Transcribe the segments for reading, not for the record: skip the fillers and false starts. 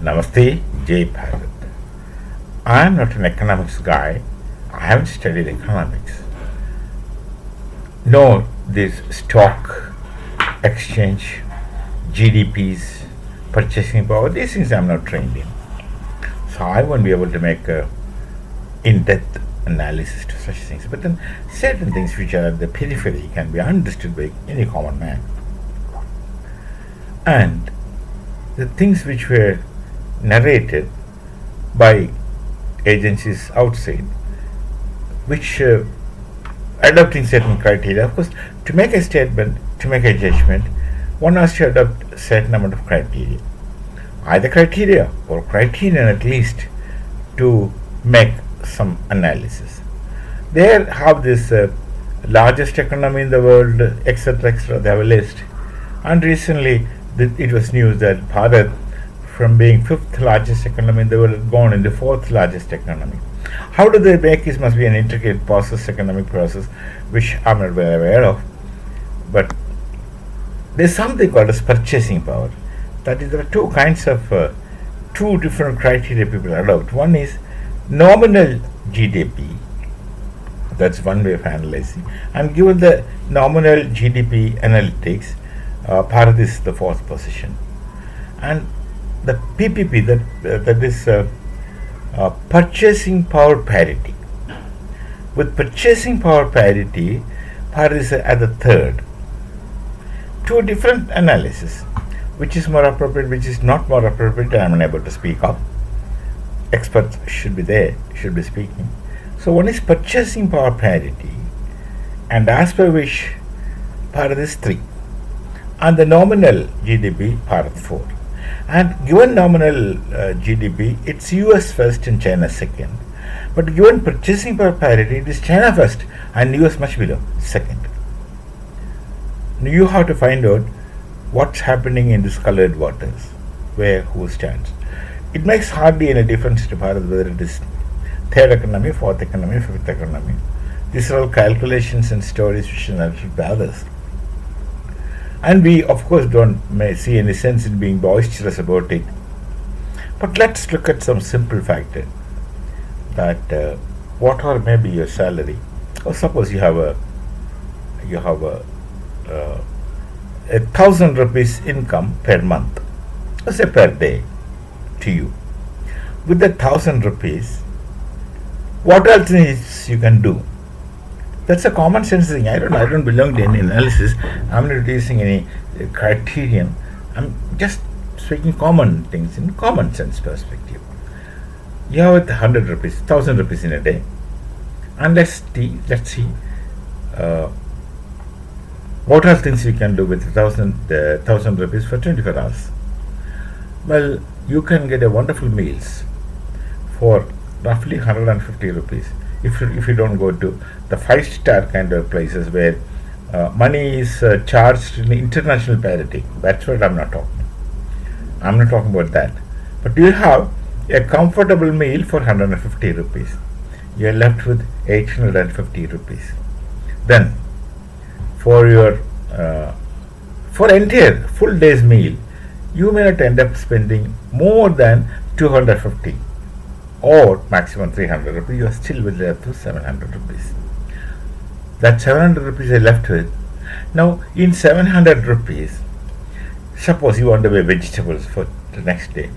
Namaste, Jai Bharat. I am not an economics guy. I haven't studied economics. Nor this stock, exchange, GDPs, purchasing power, these things I am not trained in. So I won't be able to make a in-depth analysis to such things. But then certain things which are at the periphery can be understood by any common man. And the things which were narrated by agencies outside, which adopting certain criteria. Of course, to make a statement, to make a judgment, one has to adopt a certain amount of criteria. Either criteria or criterion at least to make some analysis. They have this largest economy in the world, etc., etc. They have a list. And recently, it was news that Bharat, from being fifth largest economy in the world, had gone into fourth largest economy. How do they make this? Must be an intricate process, economic process, which I'm not very aware of. But there's something called as purchasing power. That is, there are two kinds of, two different criteria people adopt. One is nominal GDP. That's one way of analyzing. And given the nominal GDP analytics, Bharat is the fourth position. And the PPP, that is purchasing power parity. With purchasing power parity, Bharat is at the third. Two different analysis. Which is more appropriate, which is not more appropriate, I am unable to speak of. Experts should be there, should be speaking. So one is purchasing power parity, and as per which Bharat is 3. And the nominal GDP, Bharat 4. And given nominal GDP, it's US first and China second. But given purchasing power parity, it is China first and US much below, second. Now you have to find out what's happening in these colored waters, where who stands. It makes hardly any difference to Bharat whether it is third economy, fourth economy, fifth economy. These are all calculations and stories which are narrated by others. And we, of course, don't see any sense in being boisterous about it. But let's look at some simple factor that what or maybe your salary. Or suppose you have a 1,000 rupees income per month, or say per day, to you. With that 1,000 rupees, what else is you can do? That's a common sense thing. I don't belong to any analysis. I'm not using any criterion. I'm just speaking common things in common sense perspective. You have 100 rupees, 1,000 rupees in a day, and let's see. What are things you can do with 1,000 rupees for 24 hours? Well, you can get a wonderful meals for roughly 150 rupees. If you don't go to the 5-star kind of places where money is charged in international parity. That's what I'm not talking. I'm not talking about that. But you have a comfortable meal for 150 rupees. You're left with 850 rupees. Then, for your for entire full day's meal, you may not end up spending more than 250 or maximum 300 rupees. You are still left with 700 rupees. That 700 rupees are left with. Now, in 700 rupees, suppose you want to buy vegetables for the next day.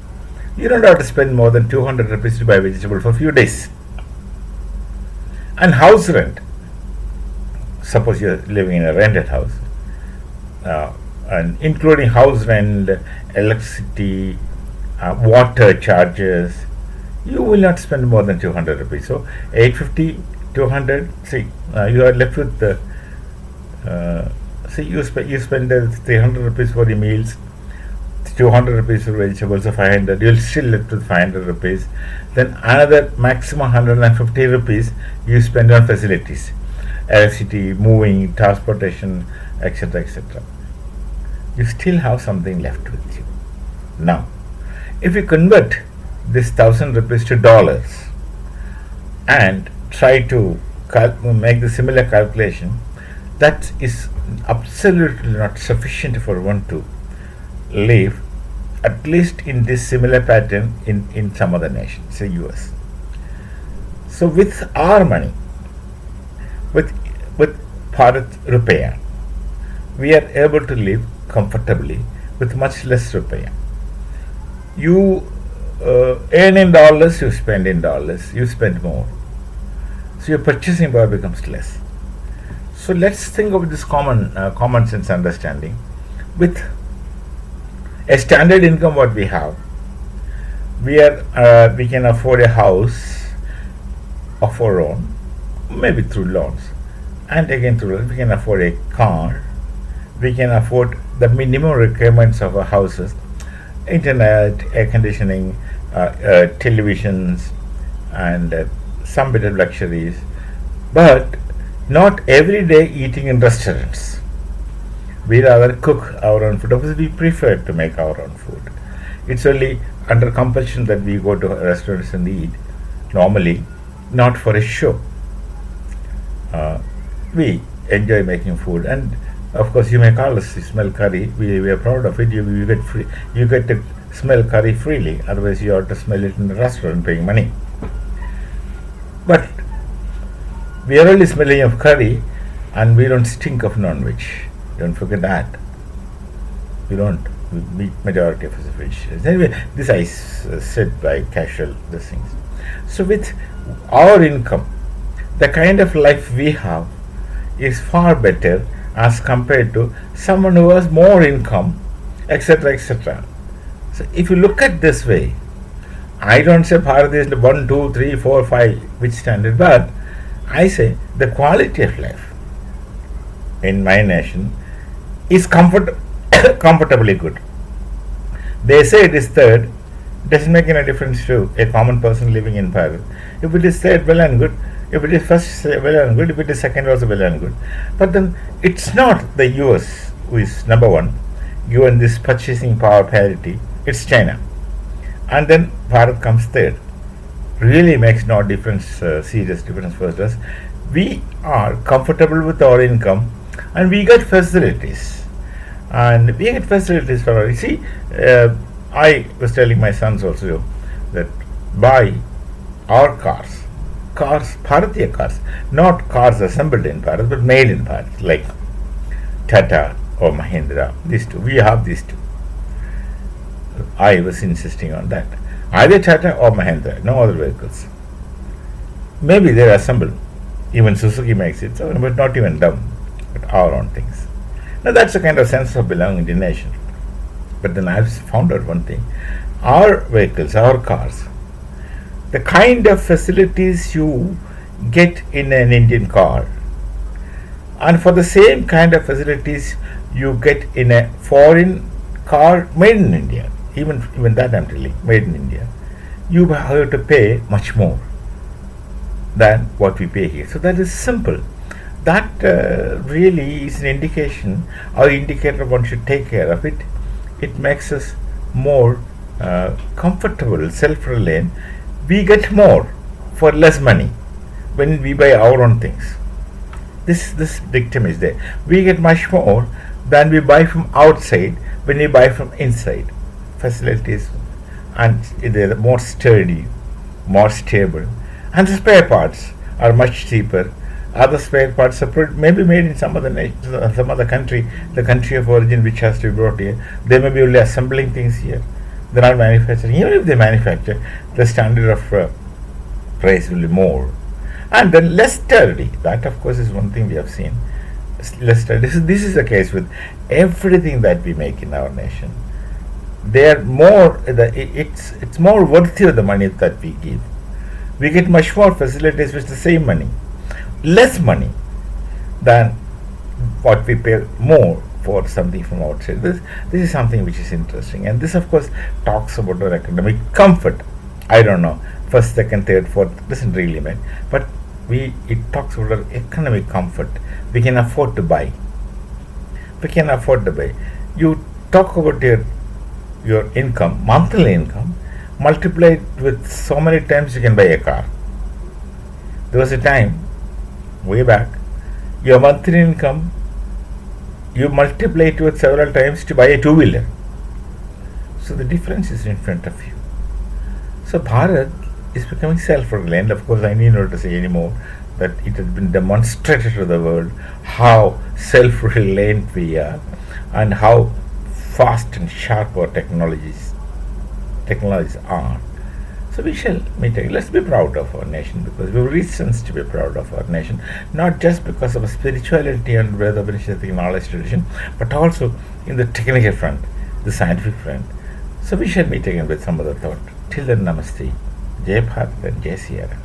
You don't have to spend more than 200 rupees to buy vegetables for a few days. And house rent. Suppose you are living in a rented house, and including house rent, electricity, water charges, you will not spend more than 200 rupees. So 850, 200. See, you are left with you spend 300 rupees for the meals, 200 rupees for vegetables, so 500. You'll still left with 500 rupees. Then another maximum 150 rupees you spend on facilities, electricity, moving, transportation, etc., etc. You still have something left with you. Now, if you convert this 1,000 rupees to dollars and try to make the similar calculation, that is absolutely not sufficient for one to live at least in this similar pattern in some other nation, say US. So with our money, with Bharat Rupiah, we are able to live comfortably with much less rupiah. You earn in dollars, you spend in dollars, you spend more. So your purchasing power becomes less. So let's think of this common sense understanding. With a standard income, what we have, we can afford a house of our own, maybe through loans, and again through loans. We can afford a car. We can afford the minimum requirements of our houses: internet, air conditioning, televisions, and some bit of luxuries. But not every day eating in restaurants. We rather cook our own food. Obviously, we prefer to make our own food. It's only under compulsion that we go to restaurants and eat. Normally, not for a show. We enjoy making food, and of course, you may call us smell curry. We are proud of it. You get free. You get to smell curry freely. Otherwise, you have to smell it in the restaurant, paying money. But we are only smelling of curry, and we don't stink of non-veg. Don't forget that. We don't. We meet majority of us fish. Anyway, this I said by casual these things. So with our income, the kind of life we have is far better as compared to someone who has more income, etc., etc. So if you look at this way, I don't say Bharat is 1, 2, 3, 4, 5, which standard, but I say the quality of life in my nation is comfortably good. They say it is third, doesn't make any difference to a common person living in Bharat. If it is third, well and good. If it is first, well and good. If it is second, also well and good. But then it's not the US who is number one, given this purchasing power parity. It's China. And then Bharat comes third. Really makes no difference, serious difference for us. We are comfortable with our income, and we get facilities. And we get facilities for our. You see, I was telling my sons also that buy our cars, Bharatiya cars, not cars assembled in Bharat, but made in Bharat, like Tata or Mahindra. These two, we have these two. I was insisting on that. Either Tata or Mahindra, no other vehicles. Maybe they're assembled. Even Suzuki makes it, so, but not even them, but our own things. Now that's a kind of sense of belonging to the nation. But then I've found out one thing. Our vehicles, our cars, the kind of facilities you get in an Indian car, and for the same kind of facilities you get in a foreign car made in India, even that I'm telling, made in India, you have to pay much more than what we pay here. So that is simple. That really is an indication or indicator one should take care of it. It makes us more comfortable, self-reliant. We get more for less money when we buy our own things. This dictum is there. We get much more than we buy from outside when we buy from inside. Facilities, and they're more sturdy, more stable, and the spare parts are much cheaper. Other spare parts are maybe made in some other country, the country of origin, which has to be brought here. They may be only assembling things here. They're not manufacturing. Even if they manufacture, the standard of price will be more, and then less sturdy. That, of course, is one thing we have seen. Less sturdy. This is the case with everything that we make in our nation. They are more. It's more worthy of the money that we give. We get much more facilities with the same money, less money than what we pay more for something from outside. This is something which is interesting, and this, of course, talks about our economic comfort. I don't know, first, second, third, fourth doesn't really matter, but it talks about our economic comfort. We can afford to buy. We can afford to buy. You talk about your income, monthly income, multiply it with so many times you can buy a car. There was a time, way back, your monthly income, you multiply it with several times to buy a two-wheeler. So the difference is in front of you. So Bharat is becoming self-reliant. Of course, I need not to say anymore that it has been demonstrated to the world how self-reliant we are and how fast and sharp our technologies are. So we shall meet again. Let's be proud of our nation because we have reasons to be proud of our nation, not just because of our spirituality and Veda Upanishadic knowledge tradition, but also in the technical front, the scientific front. So we shall meet again with some other thought. Till then, Namaste. Jai Bharat and Jai Sierra.